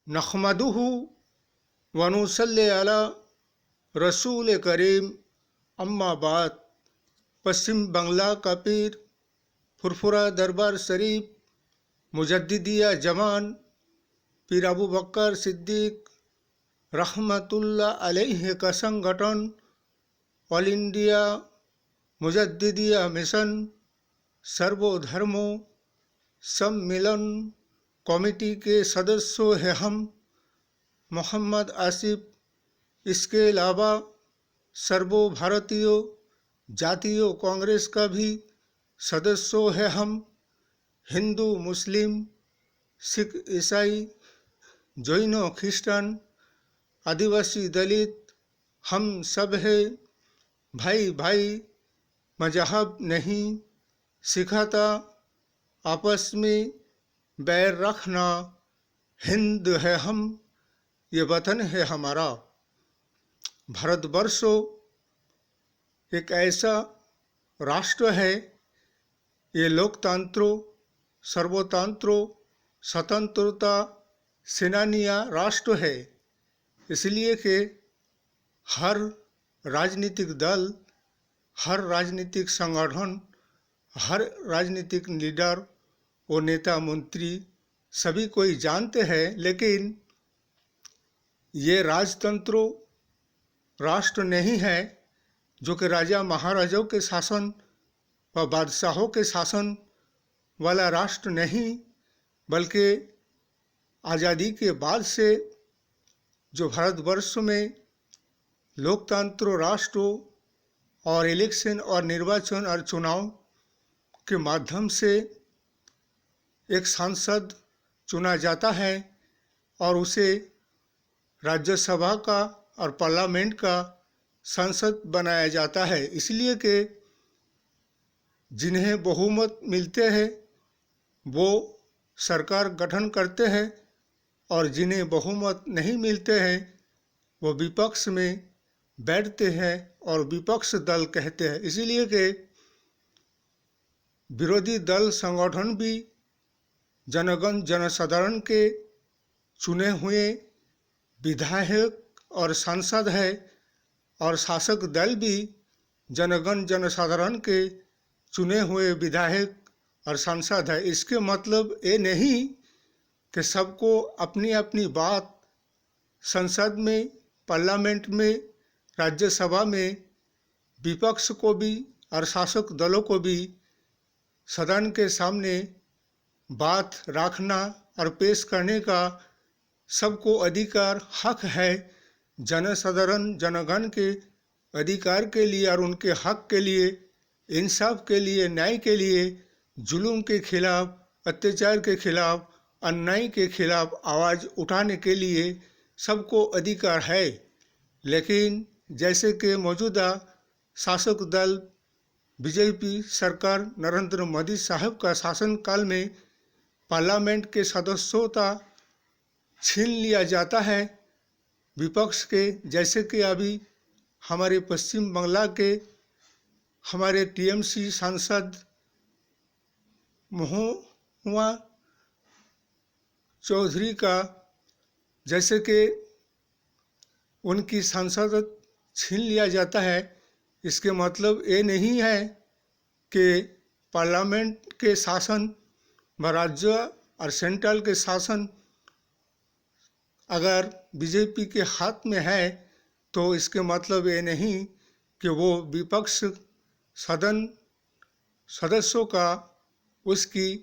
नहमदुहु व नुसल्ली अला रसूल करीम अम्मा बाद। पश्चिम बंगला का पीर फुरफुरा दरबार शरीफ मुजद्दिदिया जमान पीर अबू बकर सिद्दीक रहमतुल्लाह अलैहि का संगठन ऑल इंडिया मुजद्दिदिया मिशन सर्वधर्मों सम्मिलन कमेटी के सदस्यों हैं हम। मोहम्मद आसिफ, इसके अलावा सर्वो भारतीय जातीय कांग्रेस का भी सदस्यों हैं हम। हिंदू, मुस्लिम, सिख, ईसाई, जैन, ख्रिस्टान, आदिवासी, दलित, हम सब है भाई भाई। मजहब नहीं सिखाता आपस में बैर रखना। हिंद है हम, ये वतन है हमारा। भारतवर्ष एक ऐसा राष्ट्र है, ये लोकतंत्र सर्वतंत्र स्वतंत्रता सेनानिया राष्ट्र है। इसलिए कि हर राजनीतिक दल, हर राजनीतिक संगठन, हर राजनीतिक लीडर और नेता मंत्री सभी कोई जानते हैं, लेकिन ये राजतंत्र राष्ट्र नहीं है, जो कि राजा महाराजाओं के शासन व बादशाहों के शासन वाला राष्ट्र नहीं, बल्कि आज़ादी के बाद से जो भारतवर्ष में लोकतंत्र राष्ट्र और इलेक्शन और निर्वाचन और चुनाव के माध्यम से एक सांसद चुना जाता है और उसे राज्यसभा का और पार्लियामेंट का सांसद बनाया जाता है। इसलिए कि जिन्हें बहुमत मिलते हैं वो सरकार गठन करते हैं और जिन्हें बहुमत नहीं मिलते हैं वो विपक्ष में बैठते हैं और विपक्ष दल कहते हैं। इसीलिए कि विरोधी दल संगठन भी जनगण जनसाधारण के चुने हुए विधायक और सांसद है और शासक दल भी जनगण जनसाधारण के चुने हुए विधायक और सांसद है। इसके मतलब ये नहीं कि सबको अपनी अपनी बात संसद में, पार्लियामेंट में, राज्यसभा में विपक्ष को भी और शासक दलों को भी सदन के सामने बात रखना और पेश करने का सबको अधिकार हक है। जनसाधारण जनगण के अधिकार के लिए और उनके हक के लिए, इंसाफ के लिए, न्याय के लिए, जुल्म के खिलाफ, अत्याचार के खिलाफ, अन्याय के खिलाफ आवाज़ उठाने के लिए सबको अधिकार है। लेकिन जैसे कि मौजूदा शासक दल बीजेपी सरकार नरेंद्र मोदी साहब का शासनकाल में पार्लियामेंट के सदस्यता छीन लिया जाता है विपक्ष के, जैसे कि अभी हमारे पश्चिम बंगला के हमारे टीएमसी सांसद महुआ चौधरी का, जैसे कि उनकी सांसद छीन लिया जाता है। इसके मतलब ये नहीं है कि पार्लियामेंट के शासन व राज्य और सेंट्रल के शासन अगर बीजेपी के हाथ में है तो इसके मतलब ये नहीं कि वो विपक्ष सदन सदस्यों का, उसकी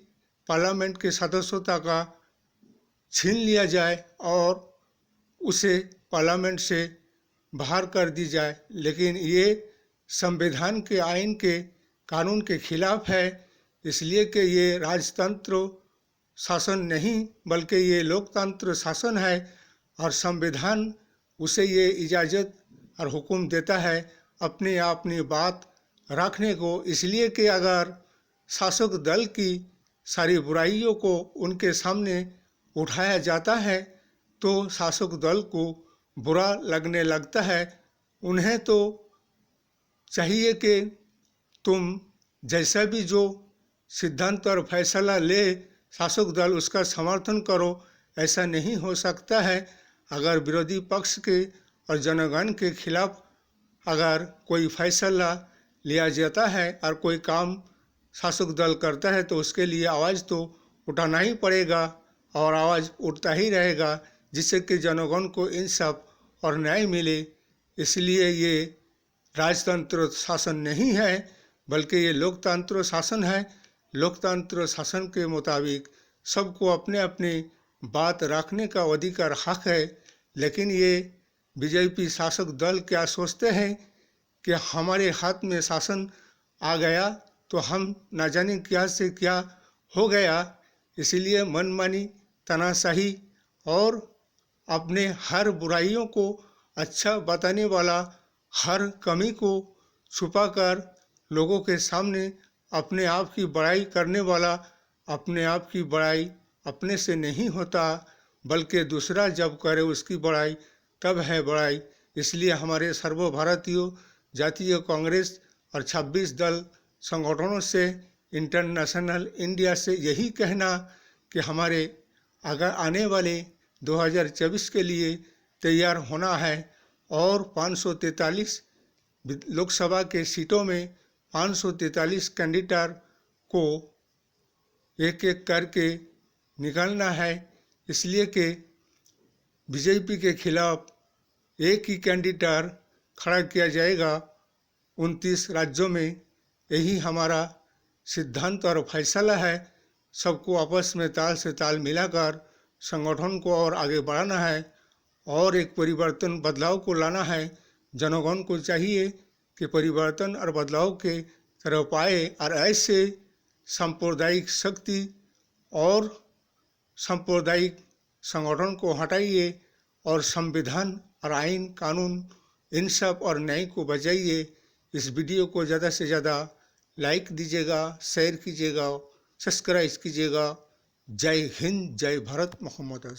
पार्लियामेंट के सदस्यता का छीन लिया जाए और उसे पार्लियामेंट से बाहर कर दी जाए। लेकिन ये संविधान के, आइन के, कानून के खिलाफ है। इसलिए कि ये राजतंत्र शासन नहीं बल्कि ये लोकतंत्र शासन है और संविधान उसे ये इजाज़त और हुक्म देता है अपनी बात रखने को। इसलिए कि अगर शासक दल की सारी बुराइयों को उनके सामने उठाया जाता है तो शासक दल को बुरा लगने लगता है। उन्हें तो चाहिए कि तुम जैसा भी जो सिद्धांत और फैसला ले शासक दल उसका समर्थन करो, ऐसा नहीं हो सकता है। अगर विरोधी पक्ष के और जनगण के खिलाफ अगर कोई फैसला लिया जाता है और कोई काम शासक दल करता है तो उसके लिए आवाज़ तो उठाना ही पड़ेगा और आवाज़ उठता ही रहेगा, जिससे कि जनगण को इंसाफ और न्याय मिले। इसलिए ये राजतंत्र शासन नहीं है, बल्कि ये लोकतंत्र शासन है। लोकतंत्र शासन के मुताबिक सबको अपने अपने बात रखने का अधिकार हक है। लेकिन ये बीजेपी शासक दल क्या सोचते हैं कि हमारे हाथ में शासन आ गया तो हम न जाने क्या से क्या हो गया, इसलिए मनमानी, तानाशाही और अपने हर बुराइयों को अच्छा बताने वाला, हर कमी को छुपाकर लोगों के सामने अपने आप की बड़ाई करने वाला। अपने आप की बड़ाई अपने से नहीं होता, बल्कि दूसरा जब करे उसकी बड़ाई तब है बड़ाई। इसलिए हमारे सर्वभारतीय जातीय कांग्रेस और 26 दल संगठनों से, इंटरनेशनल इंडिया से यही कहना कि हमारे अगर आने वाले 2024 के लिए तैयार होना है और 543 लोकसभा के सीटों में 543 कैंडिडेट को एक एक करके निकालना है। इसलिए कि बीजेपी के खिलाफ एक ही कैंडिडेट खड़ा किया जाएगा 29 राज्यों में। यही हमारा सिद्धांत और फैसला है। सबको आपस में ताल से ताल मिलाकर संगठन को और आगे बढ़ाना है और एक परिवर्तन, बदलाव को लाना है। जनगण को चाहिए कि परिवर्तन और बदलाव के तरफ आए और ऐसे सांप्रदायिक शक्ति और सांप्रदायिक संगठन को हटाइए और संविधान और आइन कानून, इंसाफ और न्याय को बचाइए। इस वीडियो को ज़्यादा से ज़्यादा लाइक दीजिएगा, शेयर कीजिएगा, सब्सक्राइब कीजिएगा। जय हिंद, जय भारत, मोहम्मद।